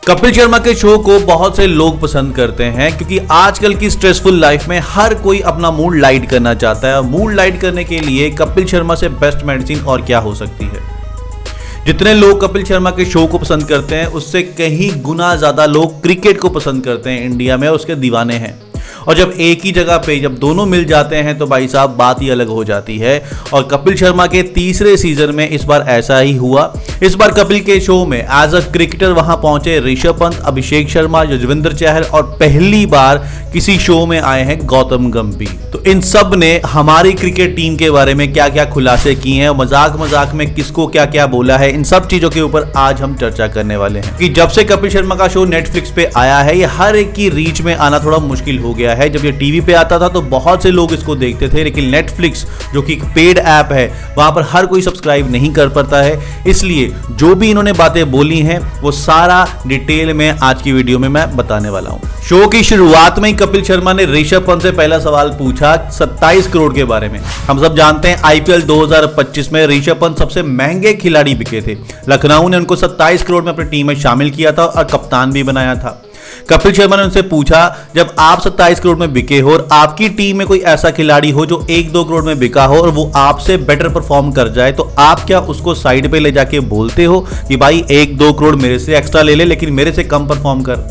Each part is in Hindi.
कपिल शर्मा के शो को बहुत से लोग पसंद करते हैं क्योंकि आजकल की स्ट्रेसफुल लाइफ में हर कोई अपना मूड लाइट करना चाहता है। मूड लाइट करने के लिए कपिल शर्मा से बेस्ट मेडिसिन और क्या हो सकती है। जितने लोग कपिल शर्मा के शो को पसंद करते हैं उससे कहीं गुना ज्यादा लोग क्रिकेट को पसंद करते हैं इंडिया में और उसके दीवाने हैं। और जब एक ही जगह पे जब दोनों मिल जाते हैं तो भाई साहब बात ही अलग हो जाती है। और कपिल शर्मा के तीसरे सीजन में इस बार ऐसा ही हुआ। इस बार कपिल के शो में एज अ क्रिकेटर वहां पहुंचे ऋषभ पंत, अभिषेक शर्मा, युजवेंद्र चहल और पहली बार किसी शो में आए हैं गौतम गंभीर। तो इन सब ने हमारी क्रिकेट टीम के बारे में क्या क्या खुलासे किए हैं और मजाक मजाक में किसको क्या क्या बोला है, इन सब चीजों के ऊपर आज हम चर्चा करने वाले हैं। कि जब से कपिल शर्मा का शो नेटफ्लिक्स पे आया है ये हर एक की रीच में आना थोड़ा मुश्किल हो गया है। जब ये टीवी पे आता था तो बहुत से लोग इसको देखते थे, लेकिन नेटफ्लिक्स जो कि पेड ऐप है वहां पर हर कोई सब्सक्राइब नहीं कर पाता है। इसलिए जो भी इन्होंने बातें बोली हैं वो सारा डिटेल में आज की वीडियो में मैं बताने वाला हूं। शो की शुरुआत में ही कपिल शर्मा ने ऋषभ पंत से पहला सवाल पूछा 27 करोड़ के बारे में। हम सब जानते हैं आईपीएल 2025 में ऋषभ पंत सबसे महंगे खिलाड़ी बिके थे। लखनऊ ने उनको 27 करोड़ में अपनी टीम में शामिल किया था और कप्तान भी बनाया था। कपिल शर्मा ने उनसे पूछा जब आप 27 करोड़ में बिके हो और आपकी टीम में कोई ऐसा खिलाड़ी हो जो 1-2 करोड़ में बिका हो और वो आपसे बेटर परफॉर्म कर जाए तो आप क्या उसको साइड पे ले जाके बोलते हो कि भाई 1-2 करोड़ मेरे से एक्स्ट्रा ले ले लेकिन मेरे से कम परफॉर्म कर।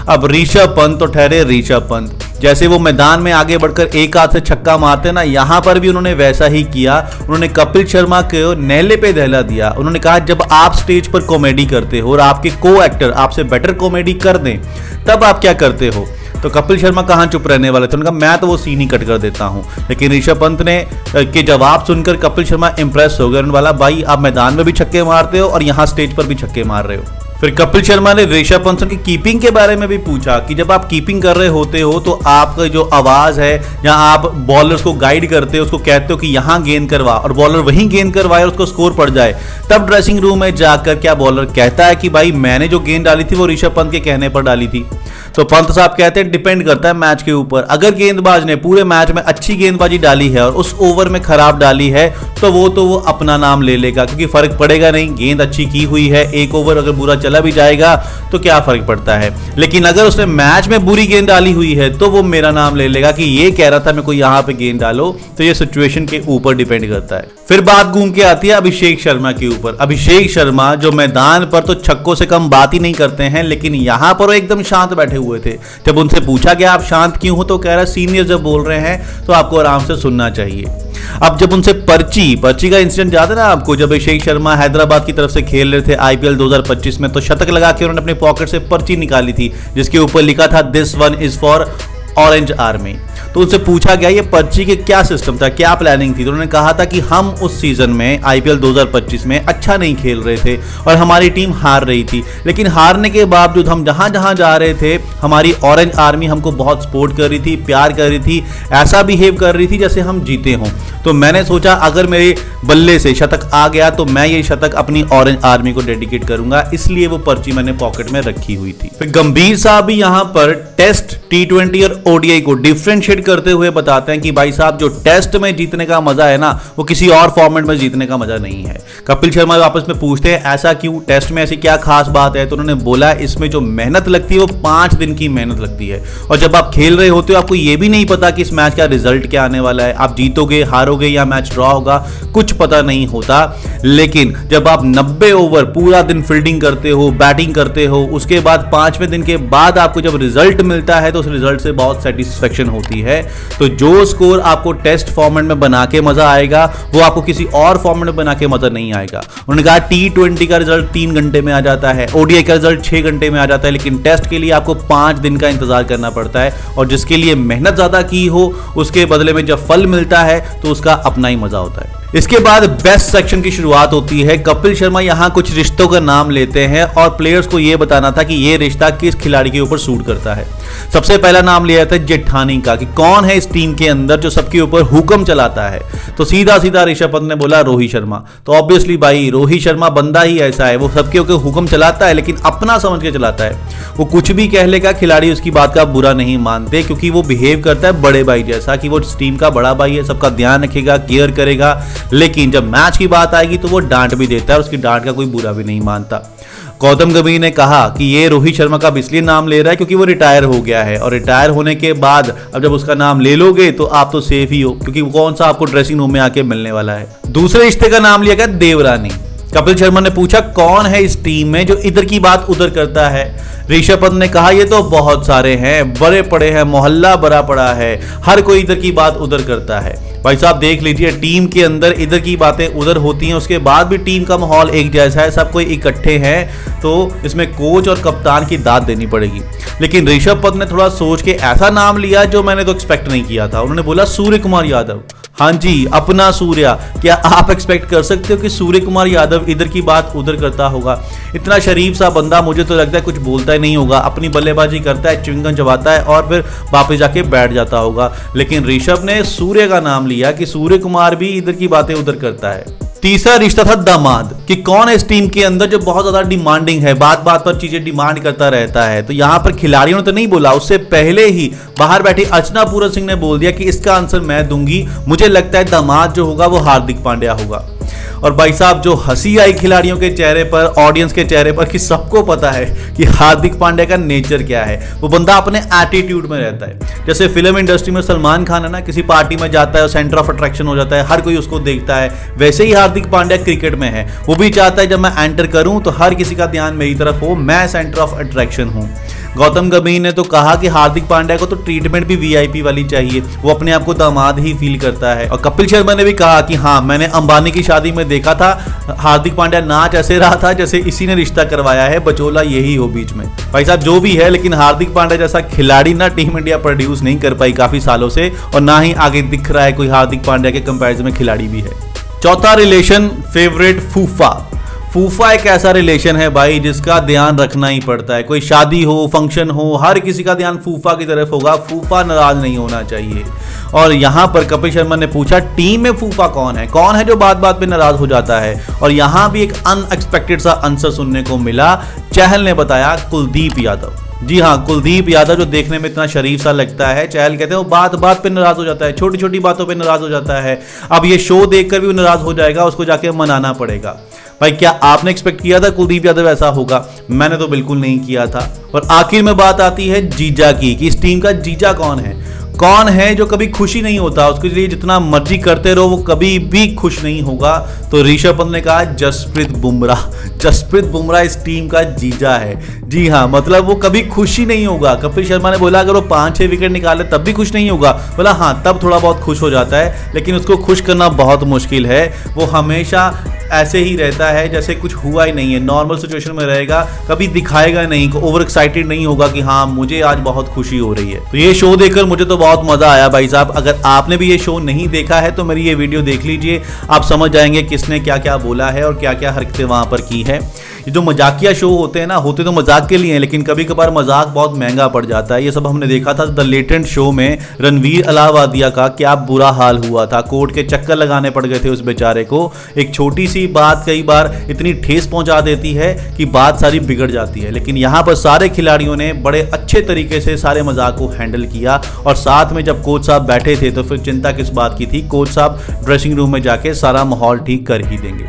अब ऋषभ पंत तो ठहरे ऋषभ पंत, जैसे वो मैदान में आगे बढ़कर एक हाथ से छक्का मारते ना, यहां पर भी उन्होंने वैसा ही किया। उन्होंने कपिल शर्मा को नेले पे दहला दिया। उन्होंने कहा जब आप स्टेज पर कॉमेडी करते हो और आपके को एक्टर आपसे बेटर कॉमेडी कर दें तब आप क्या करते हो। तो कपिल शर्मा कहां चुप रहने वाले थे, उन्होंने कहा मैं तो वो सीन ही कट कर देता हूं। लेकिन ऋषभ पंत ने के जवाब सुनकर कपिल शर्मा इंप्रेस हो गए। उन्होंने बोला भाई आप मैदान में भी छक्के मारते हो और यहां स्टेज पर भी छक्के मार रहे हो। फिर कपिल शर्मा ने ऋषभ पंत की कीपिंग के बारे में भी पूछा कि जब आप कीपिंग कर रहे होते हो तो आपका जो आवाज है या आप बॉलर्स को गाइड करते हो, उसको कहते हो कि यहां गेंद करवा और बॉलर वहीं गेंद करवाए और उसको स्कोर पड़ जाए, तब ड्रेसिंग रूम में जाकर क्या बॉलर कहता है कि भाई मैंने जो गेंद डाली थी वो ऋषभ पंत के कहने पर डाली थी। तो पंत साहब कहते हैं डिपेंड करता है मैच के ऊपर। अगर गेंदबाज ने पूरे मैच में अच्छी गेंदबाजी डाली है और उस ओवर में खराब डाली है तो वो अपना नाम ले लेगा क्योंकि फर्क पड़ेगा नहीं। गेंद अच्छी की हुई है, एक ओवर अगर बुरा चला भी जाएगा तो क्या फर्क पड़ता है। लेकिन अगर उसने मैच में बुरी गेंद डाली हुई है तो वो मेरा नाम ले लेगा कि ये कह रहा था मेरे को यहां पे गेंद डालो। तो ये सिचुएशन के ऊपर डिपेंड करता है। फिर बात घूम के आती है अभिषेक शर्मा के ऊपर। अभिषेक शर्मा जो मैदान पर तो छक्कों से कम बात ही नहीं करते हैं, लेकिन यहां पर वो एकदम शांत बैठे हुए थे। जब उनसे पूछा गया आप शांत क्यों हो तो कह रहा सीनियर जब बोल रहे हैं तो आपको आराम से सुनना चाहिए। अब जब उनसे पर्ची का इंसिडेंट याद है ना आपको, जब अभिषेक शर्मा हैदराबाद की तरफ से खेल रहे थे आईपीएल 2025 में तो शतक लगा के उन्होंने अपने पॉकेट से पर्ची निकाली थी जिसके ऊपर लिखा था this one is for orange army. तो उनसे पूछा गया ये पर्ची के क्या सिस्टम था, क्या प्लानिंग थी। तो उन्होंने कहा था कि हम उस सीजन में आईपीएल 2025 में अच्छा नहीं खेल रहे थे और हमारी टीम हार रही थी, लेकिन हारने के बावजूद हम जहां जहां जा रहे थे हमारी ऑरेंज आर्मी हमको बहुत सपोर्ट कर रही थी, प्यार कर रही थी, ऐसा बिहेव कर रही थी जैसे हम जीते हों। तो मैंने सोचा अगर मेरे बल्ले से शतक आ गया तो मैं ये शतक अपनी ऑरेंज आर्मी को डेडिकेट करूंगा, इसलिए वो पर्ची मैंने पॉकेट में रखी हुई थी। फिर गंभीर साहब भी यहां पर टेस्ट, T20 और ओडीआई को डिफरेंशिएट करते हुए बताते हैं कि भाई साहब जो टेस्ट में जीतने का मजा है ना वो किसी और फॉर्मेट में जीतने का मजा नहीं है। कपिल शर्मा आपस में पूछते हैं ऐसा क्यों, टेस्ट में ऐसी क्या खास बात है। तो उन्होंने बोला इसमें जो मेहनत लगती है वो 5 दिन की मेहनत लगती है और जब आप खेल रहे होते हो आपको ये भी नहीं पता कि इस मैच का रिजल्ट क्या आने वाला है, आप जीतोगे हारोगे या मैच ड्रॉ होगा, कुछ पता नहीं होता। लेकिन जब आप 90 ओवर पूरा दिन फील्डिंग करते हो, बैटिंग करते हो, उसके बाद 5वें दिन के बाद आपको जब रिजल्ट मिलता है तो उस रिजल्ट से बहुत सेटिस्फेक्शन होती है। तो जो स्कोर आपको टेस्ट फॉर्मेट में बना के मजा आएगा वो आपको किसी और फॉर्मेट में बना के मजा नहीं आएगा। उन्होंने कहा T20 का रिजल्ट 3 घंटे में आ जाता है, ओडीआई का रिजल्ट 6 घंटे में आ जाता है, लेकिन टेस्ट के लिए आपको 5 दिन का इंतजार करना पड़ता है और जिसके लिए मेहनत ज्यादा की हो उसके बदले में जब फल मिलता है तो उसका अपना ही मजा होता है। इसके बाद बेस्ट सेक्शन की शुरुआत होती है। कपिल शर्मा यहां कुछ रिश्तों का नाम लेते हैं और प्लेयर्स को यह बताना था कि यह रिश्ता किस खिलाड़ी के ऊपर सूट करता है। सबसे पहला नाम लिया था जेठानी का कि कौन है इस टीम के अंदर जो सबके ऊपर हुक्म चलाता है। तो सीधा सीधा ऋषभ पंत ने बोला रोहित शर्मा। तो ऑब्वियसली भाई रोहित शर्मा बंदा ही ऐसा है, वो सबके ऊपर हुक्म चलाता है लेकिन अपना समझ के चलाता है। वो कुछ भी कह लेगा, खिलाड़ी उसकी बात का बुरा नहीं मानते क्योंकि वो बिहेव करता है बड़े भाई जैसा कि वो टीम का बड़ा भाई है, सबका ध्यान रखेगा, केयर करेगा। लेकिन जब मैच की बात आएगी तो वो डांट भी देता है और उसकी डांट का कोई बुरा भी नहीं मानता। गौतम गंभीर ने कहा कि ये रोहित शर्मा का इसलिए नाम ले रहा है क्योंकि वो रिटायर हो गया है, और रिटायर होने के बाद अब जब उसका नाम ले लोगे तो आप तो सेफ ही हो, क्योंकि कौन सा आपको ड्रेसिंग रूम में आके मिलने वाला है। दूसरे रिश्ते का नाम लिया गया देवरानी। कपिल शर्मा ने पूछा कौन है इस टीम में जो इधर की बात उधर करता है। ऋषभ पंत ने कहा ये तो बहुत सारे हैं, बड़े पड़े हैं, मोहल्ला बड़ा पड़ा है, हर कोई इधर की बात उधर करता है। भाई साहब देख लीजिए, टीम के अंदर इधर की बातें उधर होती हैं, उसके बाद भी टीम का माहौल एक जैसा है, सब कोई इकट्ठे हैं, तो इसमें कोच और कप्तान की दाद देनी पड़ेगी। लेकिन ऋषभ पंत ने थोड़ा सोच के ऐसा नाम लिया जो मैंने तो एक्सपेक्ट नहीं किया था। उन्होंने बोला सूर्य कुमार यादव। हाँ जी, अपना सूर्या। क्या आप एक्सपेक्ट कर सकते हो कि सूर्य कुमार यादव इधर की बात उधर करता होगा? इतना शरीफ सा बंदा, मुझे तो लगता है कुछ बोलता ही नहीं होगा, अपनी बल्लेबाजी करता है, च्युइंगम चबाता है और फिर वापस जाके बैठ जाता होगा। लेकिन ऋषभ ने सूर्य का नाम लिया कि सूर्य कुमार भी इधर की बातें उधर करता है। तीसरा रिश्ता था दामाद, कि कौन है इस टीम के अंदर जो बहुत ज्यादा डिमांडिंग है, बात बात पर चीजें डिमांड करता रहता है। तो यहां पर खिलाड़ियों ने तो नहीं बोला, उससे पहले ही बाहर बैठी अर्चना पूरन सिंह ने बोल दिया कि इसका आंसर मैं दूंगी, मुझे लगता है दामाद जो होगा वो हार्दिक पांड्या होगा। और भाई साहब जो हंसी आई खिलाड़ियों के चेहरे पर, ऑडियंस के चेहरे पर, कि सबको पता है कि हार्दिक पांड्या का नेचर क्या है। वो बंदा अपने एटीट्यूड में रहता है। जैसे फिल्म इंडस्ट्री में सलमान खान है ना, किसी पार्टी में जाता है और सेंटर ऑफ अट्रैक्शन हो जाता है, हर कोई उसको देखता है, वैसे ही हार्दिक पांड्या क्रिकेट में है। वो भी चाहता है जब मैं एंटर करूं तो हर किसी का ध्यान मेरी तरफ हो, मैं सेंटर ऑफ अट्रैक्शन हूं। गौतम गंभीर ने तो कहा कि हार्दिक पांड्या को तो ट्रीटमेंट भी वीआईपी वाली चाहिए, वो अपने आप को दामाद ही फील करता है। और कपिल शर्मा ने भी कहा कि हाँ, मैंने अंबानी की शादी में देखा था, हार्दिक पांड्या नाच ऐसे रहा था जैसे इसी ने रिश्ता करवाया है, बचोला यही हो बीच में। भाई साहब जो भी है, लेकिन हार्दिक पांड्या जैसा खिलाड़ी ना टीम इंडिया प्रोड्यूस नहीं कर पाई काफी सालों से, और ना ही आगे दिख रहा है कोई हार्दिक पांड्या के कंपैरिजन में खिलाड़ी भी है। चौथा रिलेशन, फेवरेट फूफा। फूफा एक ऐसा रिलेशन है भाई जिसका ध्यान रखना ही पड़ता है। कोई शादी हो, फंक्शन हो, हर किसी का ध्यान फूफा की तरफ होगा। फूफा नाराज नहीं होना चाहिए। और यहां पर कपिल शर्मा ने पूछा टीम में फूफा कौन है जो बात बात पे नाराज हो जाता है। और यहां भी एक अनएक्सपेक्टेड सा आंसर सुनने को मिला। चहल ने बताया कुलदीप यादव। जी हाँ, कुलदीप यादव जो देखने में इतना शरीफ सा लगता है, चहल कहते हैं वो बात बात पे नाराज हो जाता है, छोटी छोटी बातों पे नाराज हो जाता है। अब ये शो देखकर भी वो नाराज हो जाएगा, उसको जाके मनाना पड़ेगा। भाई क्या आपने एक्सपेक्ट किया था कुलदीप यादव ऐसा होगा? मैंने तो बिल्कुल नहीं किया था। और आखिर में बात आती है जीजा की, कि इस टीम का जीजा कौन है जो कभी खुशी नहीं होता, उसके लिए जितना मर्जी करते रहो वो कभी भी खुश नहीं होगा। तो ऋषभ पंत ने कहा जसप्रीत बुमराह इस टीम का जीजा है। जी हाँ, मतलब वो कभी खुश ही नहीं होगा। कपिल शर्मा ने बोला अगर वो 5-6 विकेट निकाले तब भी खुश नहीं होगा। बोला हाँ, तब थोड़ा बहुत खुश हो जाता है, लेकिन उसको खुश करना बहुत मुश्किल है। वो हमेशा ऐसे ही रहता है जैसे कुछ हुआ ही नहीं है, नॉर्मल सिचुएशन में रहेगा, कभी दिखाएगा नहीं, ओवर एक्साइटेड नहीं होगा कि हाँ मुझे आज बहुत खुशी हो रही है। तो ये शो देखकर मुझे तो बहुत मजा आया भाई साहब। अगर आपने भी ये शो नहीं देखा है तो मेरी ये वीडियो देख लीजिए, आप समझ जाएंगे किसने क्या क्या बोला है और क्या क्या हरकतें वहां पर की है। ये जो मजाकिया शो होते हैं ना, होते तो मजाक के लिए हैं, लेकिन कभी कभार मजाक बहुत महंगा पड़ जाता है। ये सब हमने देखा था द लेटेंट शो में। रणवीर अलाहाबादिया का क्या बुरा हाल हुआ था, कोर्ट के चक्कर लगाने पड़ गए थे उस बेचारे को। एक छोटी सी बात कई बार इतनी ठेस पहुंचा देती है कि बात सारी बिगड़ जाती है। लेकिन यहाँ पर सारे खिलाड़ियों ने बड़े अच्छे तरीके से सारे मजाक को हैंडल किया। और साथ में जब कोच साहब बैठे थे तो फिर चिंता किस बात की थी, कोच साहब ड्रेसिंग रूम में जाके सारा माहौल ठीक कर ही देंगे।